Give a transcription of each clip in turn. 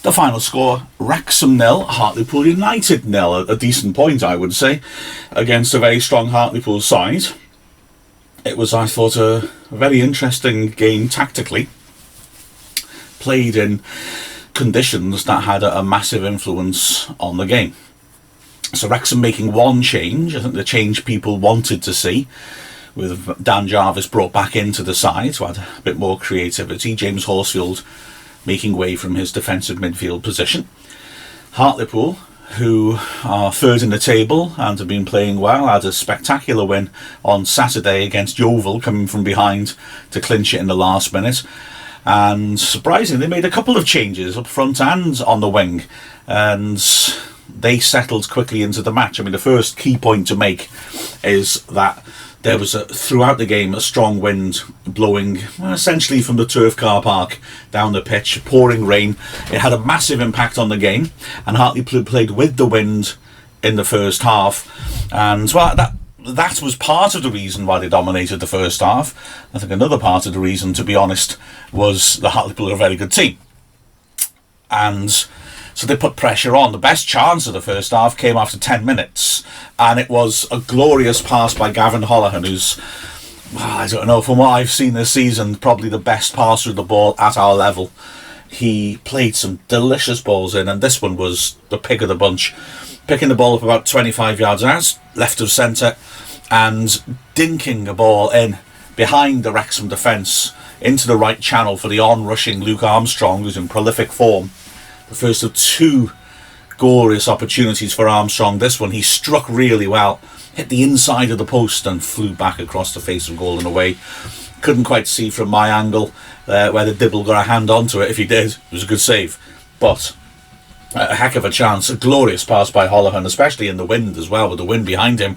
The final score, Wrexham 0, Hartlepool United 0, a decent point I would say, against a very strong Hartlepool side. It was, I thought, a very interesting game tactically, played in conditions that had a massive influence on the game. So Wrexham making one change, I think the change people wanted to see, with Dan Jarvis brought back into the side to add a bit more creativity. James Horsfield making way from his defensive midfield position. Hartlepool, who are third in the table and have been playing well, had a spectacular win on Saturday against Yeovil, coming from behind to clinch it in the last minute. And surprisingly, they made a couple of changes up front and on the wing, and they settled quickly into the match. I mean, the first key point to make is that there was, throughout the game, a strong wind blowing essentially from the turf car park down the pitch, pouring rain. It had a massive impact on the game, and Hartlepool played with the wind in the first half. And well, that was part of the reason why they dominated the first half. I think another part of the reason, to be honest, was the Hartlepool are a very good team. And so they put pressure on. The best chance of the first half came after 10 minutes, and it was a glorious pass by Gavin Holohan, who's, I don't know, from what I've seen this season, probably the best passer of the ball at our level. He played some delicious balls in, and this one was the pick of the bunch, picking the ball up about 25 yards out, left of centre, and dinking a ball in behind the Wrexham defence into the right channel for the on-rushing Luke Armstrong, who's in prolific form. The first of two glorious opportunities for Armstrong. This one, he struck really well, hit the inside of the post and flew back across the face of goal and away. Couldn't quite see from my angle whether Dibble got a hand onto it. If he did, it was a good save. But a heck of a chance. A glorious pass by Holohan, especially in the wind as well, with the wind behind him.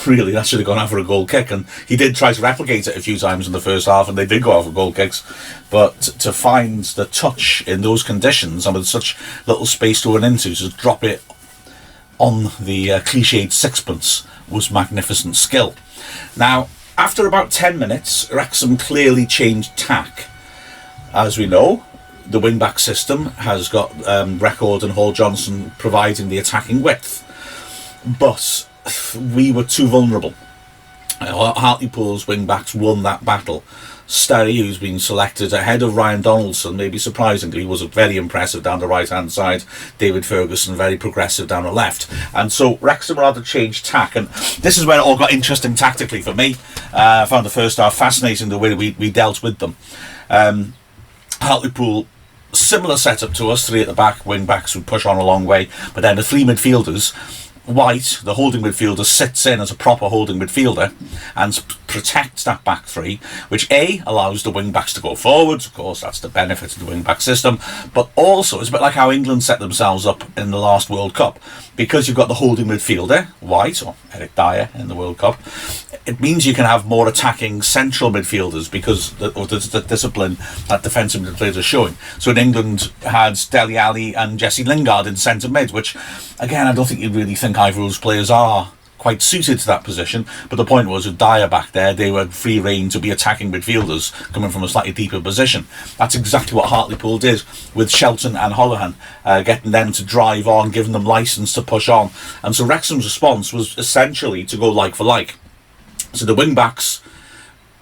Really, that should have gone out for a goal kick, and he did try to replicate it a few times in the first half, and they did go out for goal kicks. But to find the touch in those conditions and with such little space to run into, to drop it on the cliched sixpence, was magnificent skill. Now, after about 10 minutes, Wrexham clearly changed tack. As we know, the wing-back system has got Record and Hall Johnson providing the attacking width, but we were too vulnerable. Hartlepool's wing-backs won that battle. Sterry, who's been selected ahead of Ryan Donaldson, maybe surprisingly, was very impressive down the right-hand side. David Ferguson, very progressive down the left. And so Wrexham rather changed tack, and this is where it all got interesting tactically for me. I found the first half fascinating, the way we dealt with them. Hartlepool, similar setup to us, three at the back, wing-backs would push on a long way, but then the three midfielders, White, the holding midfielder, sits in as a proper holding midfielder and protects that back three, which A, allows the wing-backs to go forwards. Of course, that's the benefit of the wing-back system, but also it's a bit like how England set themselves up in the last World Cup. Because you've got the holding midfielder, White, or Eric Dyer in the World Cup, it means you can have more attacking central midfielders because of the discipline that defensive midfielders are showing. So in England had Dele Alli and Jesse Lingard in centre mid, which again I don't think you really think either of those players are quite suited to that position, but the point was with Dyer back there, they were free rein to be attacking midfielders coming from a slightly deeper position. That's exactly what Hartlepool did with Shelton and Holohan, getting them to drive on, giving them licence to push on. And so Wrexham's response was essentially to go like for like. So the wing backs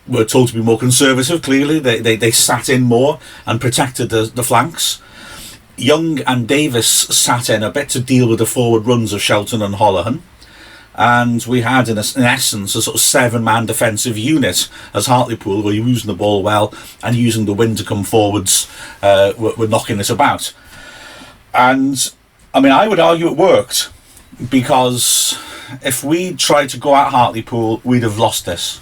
were told to be more conservative. Clearly they sat in more and protected the flanks. Young and Davis sat in a bit to deal with the forward runs of Shelton and Holohan. And we had, in essence, a sort of 7-man defensive unit as Hartlepool were using the ball well and using the wind to come forwards, were knocking it about. And, I mean, I would argue it worked, because if we tried to go at Hartlepool, we'd have lost this.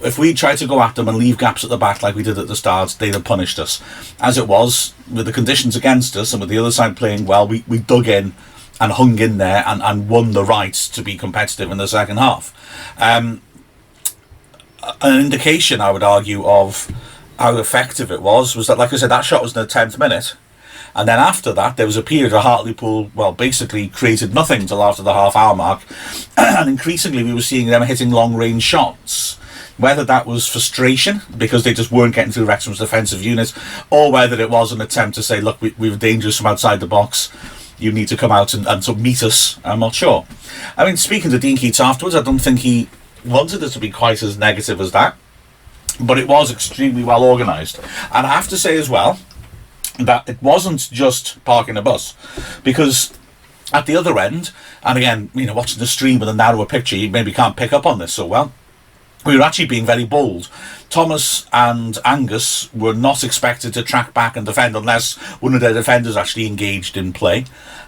If we tried to go at them and leave gaps at the back like we did at the start, they'd have punished us. As it was, with the conditions against us and with the other side playing well, we dug in and hung in there and won the right to be competitive in the second half. An indication, I would argue, of how effective it was that, like I said, that shot was in the 10th minute. And then after that, there was a period where Hartlepool, basically created nothing till after the half-hour mark. And increasingly, we were seeing them hitting long-range shots. Whether that was frustration because they just weren't getting through Wrexham's defensive unit, or whether it was an attempt to say, look, we were dangerous from outside the box, you need to come out and to meet us, I'm not sure. I mean, speaking to Dean Keats afterwards, I don't think he wanted it to be quite as negative as that, but it was extremely well organised. And I have to say as well that it wasn't just parking a bus, because at the other end, and again, watching the stream with a narrower picture, you maybe can't pick up on this so well, we were actually being very bold. Thomas and Angus were not expected to track back and defend unless one of their defenders actually engaged in play.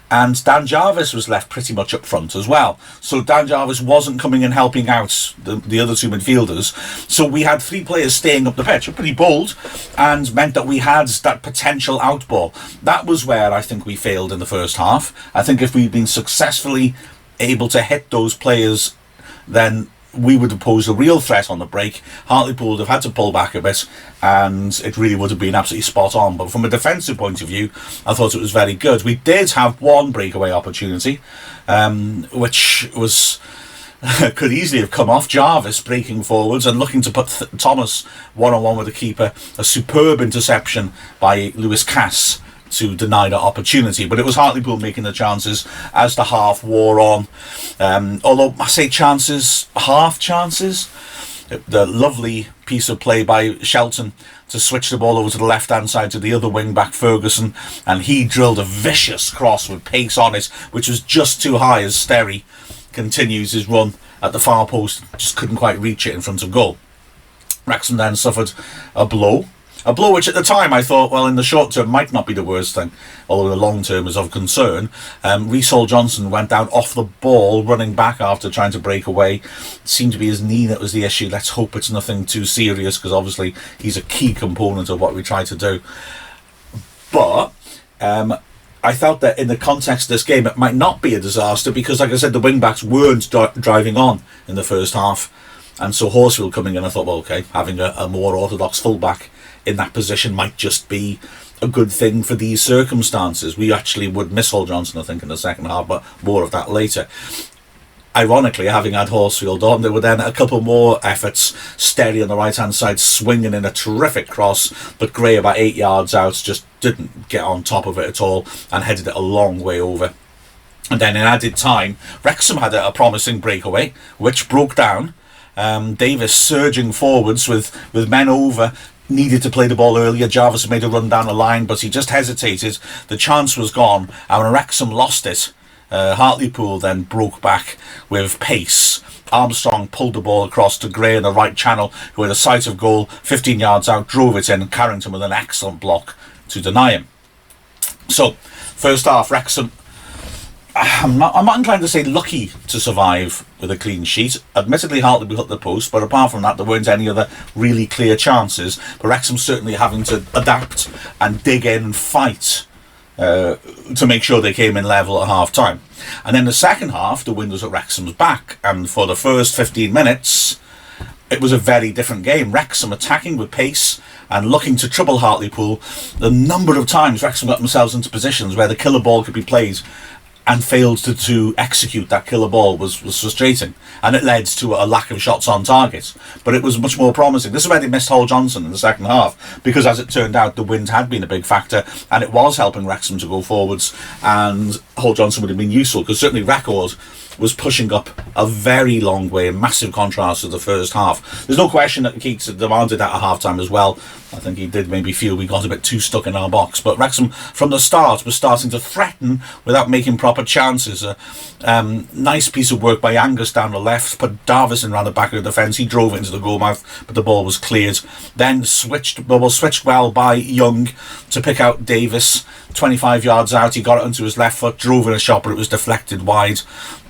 And Dan Jarvis was left pretty much up front as well. So Dan Jarvis wasn't coming and helping out the other two midfielders. So we had 3 players staying up the pitch, pretty bold, and meant that we had that potential outball. That was where I think we failed in the first half. I think if we'd been successfully able to hit those players, then we would have posed a real threat on the break. Hartlepool would have had to pull back a bit, and it really would have been absolutely spot on. But from a defensive point of view, I thought it was very good. We did have one breakaway opportunity, which was could easily have come off. Jarvis breaking forwards and looking to put Thomas one-on-one with the keeper. A superb interception by Lewis Cass to deny that opportunity, but it was Hartlepool making the chances as the half wore on. Although I say chances, half chances. The lovely piece of play by Shelton to switch the ball over to the left hand side to the other wing back, Ferguson, and he drilled a vicious cross with pace on it, which was just too high as Sterry continues his run at the far post, just couldn't quite reach it in front of goal. Wrexham then suffered a blow which at the time I thought, well, in the short term might not be the worst thing, although the long term is of concern. Reece Hall-Johnson went down off the ball, running back after trying to break away. It seemed to be his knee that was the issue. Let's hope it's nothing too serious, because obviously he's a key component of what we try to do. But I felt that in the context of this game, it might not be a disaster, because, like I said, the wing-backs weren't driving on in the first half. And so Horsfield coming in, I thought, well, okay, having a more orthodox full-back in that position might just be a good thing for these circumstances. We actually would miss Hall-Johnson, I think, in the second half, but more of that later. Ironically, having had Horsfield on, there were then a couple more efforts. Sterry on the right-hand side swinging in a terrific cross, but Gray about 8 yards out just didn't get on top of it at all and headed it a long way over. And then in added time, Wrexham had a promising breakaway, which broke down. Davis surging forwards with men over, needed to play the ball earlier. Jarvis made a run down the line, but he just hesitated. The chance was gone, and when Wrexham lost it, Hartlepool then broke back with pace. Armstrong pulled the ball across to Gray in the right channel, who had a sight of goal 15 yards out, drove it in, and Carrington with an excellent block to deny him. So, first half, Wrexham, I'm not inclined to say lucky to survive with a clean sheet. Admittedly, Hartlepool hit the post, but apart from that, there weren't any other really clear chances. But Wrexham certainly having to adapt and dig in and fight to make sure they came in level at half time. And then the second half, the wind was at Wrexham's back, and for the first 15 minutes, it was a very different game. Wrexham attacking with pace and looking to trouble Hartlepool. The number of times Wrexham got themselves into positions where the killer ball could be played and failed to execute that killer ball was frustrating, and it led to a lack of shots on target. But it was much more promising. This is where they missed Hall-Johnson in the second half, because as it turned out, the wind had been a big factor, and it was helping Wrexham to go forwards, and Hall-Johnson would have been useful, because certainly Record was pushing up a very long way, in massive contrast to the first half. There's no question that Keats had demanded that at half-time as well. I think he did maybe feel we got a bit too stuck in our box, but Wrexham from the start was starting to threaten without making proper chances. Nice piece of work by Angus down the left, put Davison around the back of the defence. He drove it into the goal mouth, but the ball was cleared. Then switched well by Young to pick out Davis. 25 yards out, he got it onto his left foot, drove in a shot, but it was deflected wide.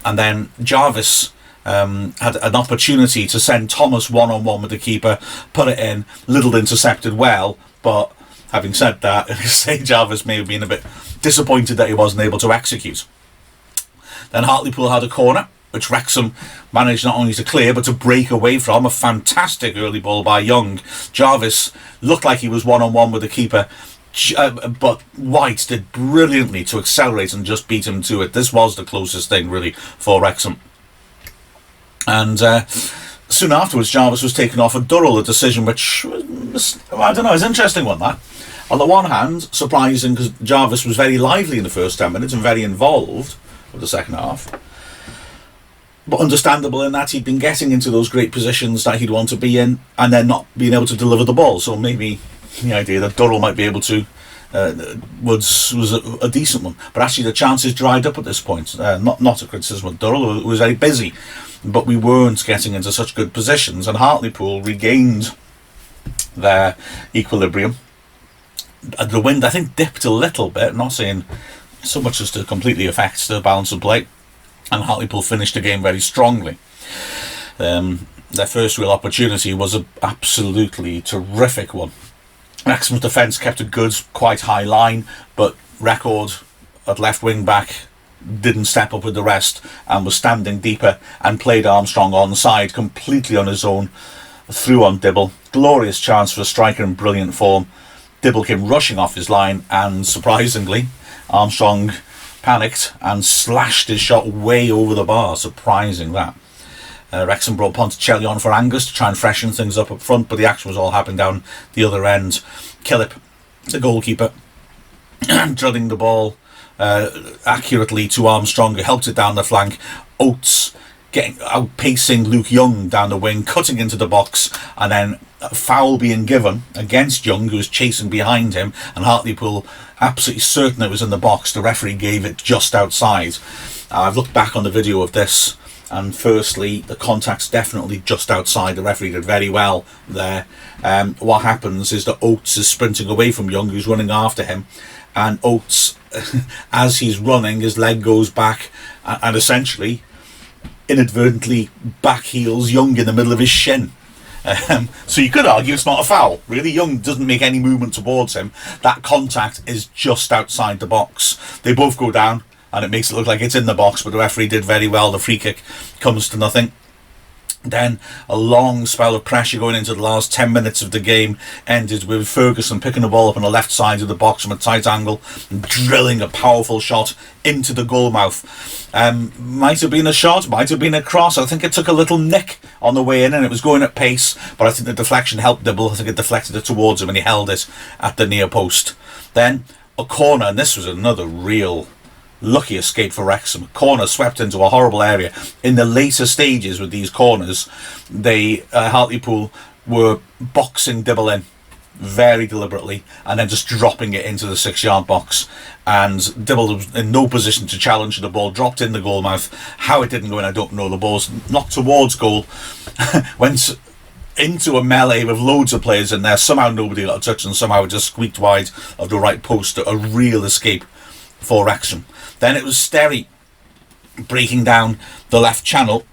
And then Jarvis had an opportunity to send Thomas one-on-one with the keeper, put it in, Little intercepted well, but having said that, say Jarvis may have been a bit disappointed that he wasn't able to execute. Then Hartlepool had a corner, which Wrexham managed not only to clear, but to break away from. A fantastic early ball by Young. Jarvis looked like he was one-on-one with the keeper, but White did brilliantly to accelerate and just beat him to it. This was the closest thing, really, for Wrexham. And soon afterwards, Jarvis was taken off at Durrell, a decision which was, I don't know, it's an interesting one, that. On the one hand, surprising because Jarvis was very lively in the first 10 minutes and very involved with the second half. But understandable in that he'd been getting into those great positions that he'd want to be in and then not being able to deliver the ball. So maybe the idea that Durrell might be able to was a decent one. But actually the chances dried up at this point. Not a criticism of Durrell, who was very busy. But we weren't getting into such good positions. And Hartlepool regained their equilibrium. The wind, I think, dipped a little bit. Not saying so much as to completely affect the balance of play. And Hartlepool finished the game very strongly. Their first real opportunity was an absolutely terrific one. Wrexham's defence kept a good, quite high line, but Record at left wing back didn't step up with the rest and was standing deeper and played Armstrong on the side completely on his own, through on Dibble. Glorious chance for a striker in brilliant form. Dibble came rushing off his line and, surprisingly, Armstrong panicked and slashed his shot way over the bar. Surprising that. Wrexham brought Ponticelli on for Angus to try and freshen things up front, but the action was all happening down the other end. Killip, the goalkeeper, drilling the ball accurately to Armstrong, who helped it down the flank. Oates outpacing Luke Young down the wing, cutting into the box, and then a foul being given against Young, who was chasing behind him, and Hartlepool absolutely certain it was in the box. The referee gave it just outside. I've looked back on the video of this, and firstly, the contact's definitely just outside. The referee did very well there. What happens is that Oates is sprinting away from Young, who's running after him, and Oates, as he's running, his leg goes back and essentially inadvertently backheels Young in the middle of his shin. So you could argue it's not a foul. Really, Young doesn't make any movement towards him. That contact is just outside the box. They both go down, and it makes it look like it's in the box, but the referee did very well. The free kick comes to nothing. Then a long spell of pressure going into the last 10 minutes of the game ended with Ferguson picking the ball up on the left side of the box from a tight angle and drilling a powerful shot into the goal mouth. Might have been a shot, might have been a cross. I think it took a little nick on the way in and it was going at pace, but I think the deflection helped Dibble. I think it deflected it towards him and he held it at the near post. Then a corner, and this was another real lucky escape for Wrexham. Corner swept into a horrible area. In the later stages with these corners, Hartlepool were boxing Dibble in very deliberately and then just dropping it into the 6-yard box, and Dibble was in no position to challenge. The ball dropped in the goal mouth. How it didn't go in, I don't know. The ball's knocked towards goal, went into a melee with loads of players in there. Somehow nobody got a touch and somehow it just squeaked wide of the right post. A real escape for Wrexham. Then it was Sterry breaking down the left channel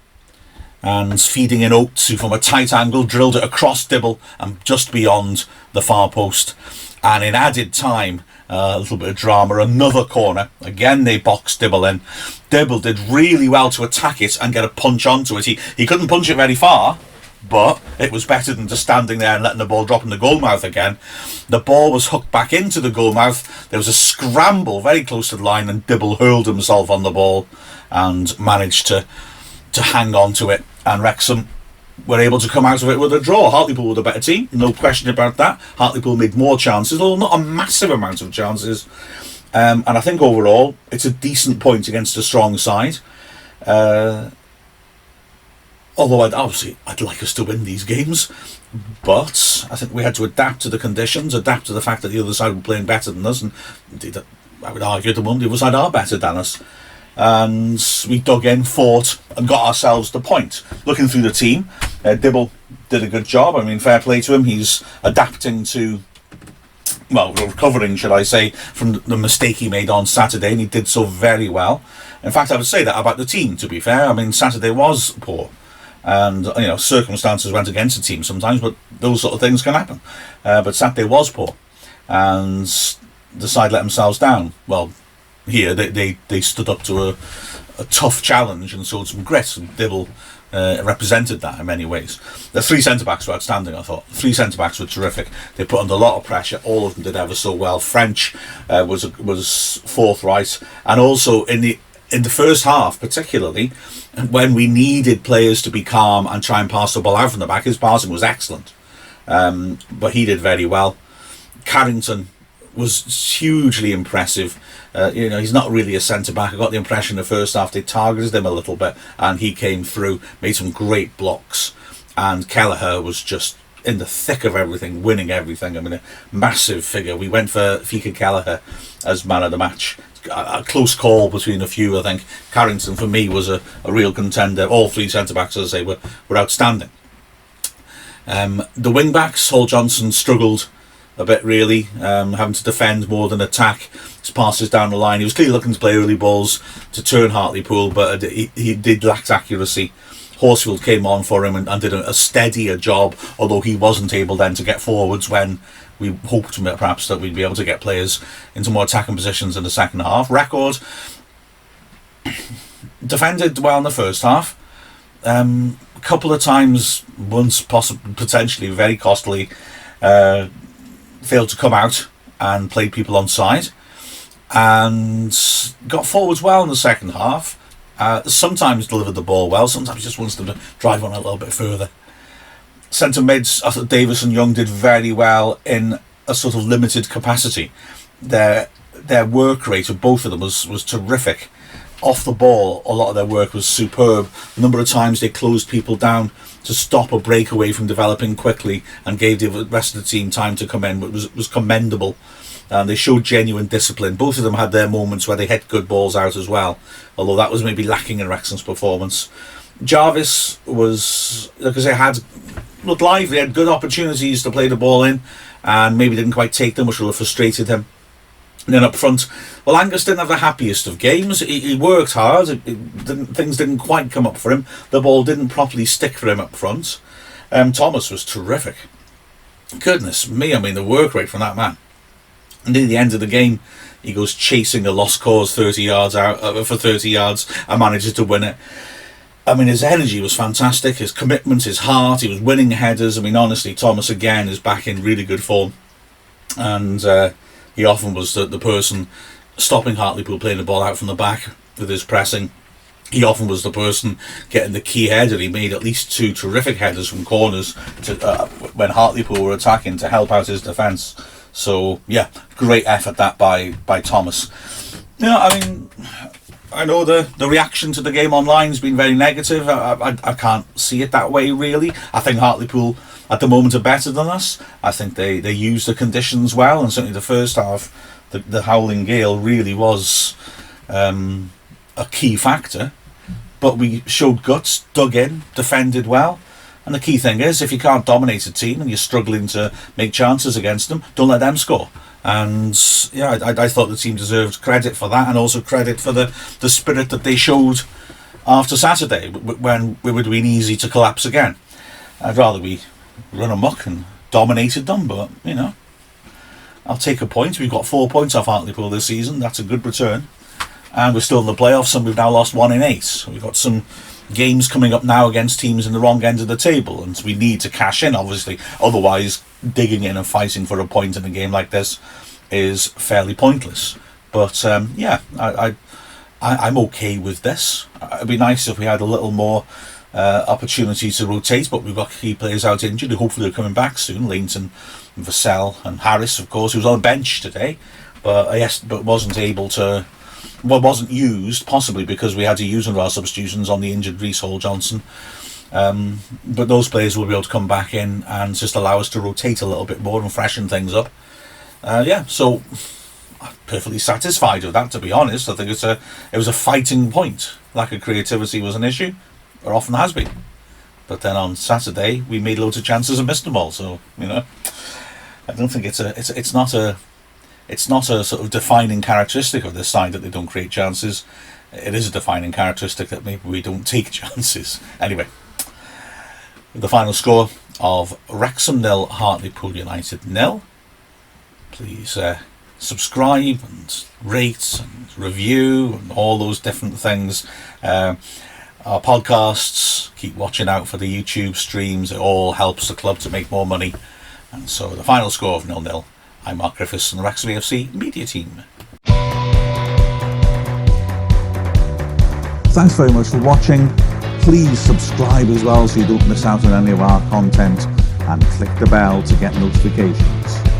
and feeding in Oates, who from a tight angle drilled it across Dibble and just beyond the far post. And in added time, a little bit of drama, another corner. Again, they boxed Dibble in. Dibble did really well to attack it and get a punch onto it. He couldn't punch it very far, but it was better than just standing there and letting the ball drop in the goal mouth again. The ball was hooked back into the goal mouth. There was a scramble very close to the line and Dibble hurled himself on the ball and managed to hang on to it. And Wrexham were able to come out of it with a draw. Hartlepool were the better team, no question about that. Hartlepool made more chances, although not a massive amount of chances. And I think overall, it's a decent point against a strong side. Although I'd like us to win these games, but I think we had to adapt to the conditions, adapt to the fact that the other side were playing better than us, and indeed, I would argue at the moment the other side are better than us. And we dug in, fought, and got ourselves the point. Looking through the team, Dibble did a good job. I mean, fair play to him. He's adapting to, well, recovering, should I say, from the mistake he made on Saturday, and he did so very well. In fact, I would say that about the team, to be fair. I mean, Saturday was poor. And, you know, circumstances went against the team sometimes, but those sort of things can happen. But Saturday was poor. And the side let themselves down. Well, here, they stood up to a tough challenge and showed some grit. And Dibble represented that in many ways. The 3 centre-backs were outstanding, I thought. 3 centre-backs were terrific. They put under a lot of pressure. All of them did ever so well. French was forthright. And also, in in the first half, particularly, when we needed players to be calm and try and pass the ball out from the back, his passing was excellent. But he did very well. Carrington was hugely impressive. He's not really a centre-back. I got the impression the first half they targeted him a little bit, and he came through, made some great blocks. And Kelleher was just in the thick of everything, winning everything. I mean, a massive figure. We went for Fika Kelleher as man of the match. A close call between a few, I think. Carrington, for me, was a real contender. All three centre-backs, as I say, were outstanding. The wing-backs, Hall Johnson struggled a bit, really, having to defend more than attack. His passes down the line. He was clearly looking to play early balls to turn Hartlepool, but he did lack accuracy. Horsfield came on for him and did a steadier job, although he wasn't able then to get forwards when we hoped perhaps that we'd be able to get players into more attacking positions in the second half. Record defended well in the first half. A couple of times, once potentially very costly, failed to come out and played people on side, and got forwards well in the second half. Sometimes delivered the ball well, sometimes just wants them to drive on a little bit further. Centre mids, I thought Davis and Young did very well in a sort of limited capacity. Their work rate of both of them was terrific. Off the ball, a lot of their work was superb. The number of times they closed people down to stop a breakaway from developing quickly and gave the rest of the team time to come in was commendable. And they showed genuine discipline. Both of them had their moments where they hit good balls out as well, although that was maybe lacking in Wrexham's performance. Jarvis was, because they looked lively, had good opportunities to play the ball in, and maybe didn't quite take them, which will have frustrated him. And then up front, well, Angus didn't have the happiest of games. He worked hard. Things didn't quite come up for him. The ball didn't properly stick for him up front. Thomas was terrific. Goodness me, I mean, the work rate from that man. And near the end of the game, he goes chasing a lost cause 30 yards out for 30 yards and manages to win it. I mean, his energy was fantastic. His commitment, his heart. He was winning headers. I mean, honestly, Thomas again is back in really good form, and he often was the person stopping Hartlepool playing the ball out from the back with his pressing. He often was the person getting the key header. He made at least 2 terrific headers from corners when Hartlepool were attacking to help out his defence. So yeah, great effort that by Thomas. I mean, I know the reaction to the game online has been very negative. I can't see it that way, really. I think Hartlepool at the moment are better than us. I think they used the conditions well, and certainly the first half, the howling gale really was a key factor. But we showed guts, dug in, defended well. And the key thing is, if you can't dominate a team and you're struggling to make chances against them, don't let them score. And yeah, I thought the team deserved credit for that, and also credit for the spirit that they showed after Saturday, when it would have been easy to collapse again. I'd rather we run amok and dominated them, but I'll take a point. We've got 4 points off Hartlepool this season. That's a good return. And we're still in the playoffs, and we've now lost 1 in 8. So we've got some games coming up now against teams in the wrong end of the table, and we need to cash in, obviously. Otherwise, digging in and fighting for a point in a game like this is fairly pointless. But I'm okay with this. It'd be nice if we had a little more opportunity to rotate, but we've got key players out injured who hopefully are coming back soon. Leighton, Vassell and Harris, of course, who was on the bench today, but wasn't able to. Well, wasn't used, possibly because we had to use one of our substitutions on the injured Reece Hall Johnson. But those players will be able to come back in and just allow us to rotate a little bit more and freshen things up. So I'm perfectly satisfied with that, to be honest. I think it was a fighting point. Lack of creativity was an issue, or often has been. But then on Saturday we made loads of chances and missed them all. So I don't think it's not a sort of defining characteristic of this side that they don't create chances. It is a defining characteristic that maybe we don't take chances. Anyway, the final score of Wrexham 0, Hartlepool United 0. Please subscribe and rate and review and all those different things. Our podcasts, keep watching out for the YouTube streams. It all helps the club to make more money. And so the final score of 0-0. I'm Mark Griffiths from the Wrexham AFC media team. Thanks very much for watching. Please subscribe as well so you don't miss out on any of our content, and click the bell to get notifications.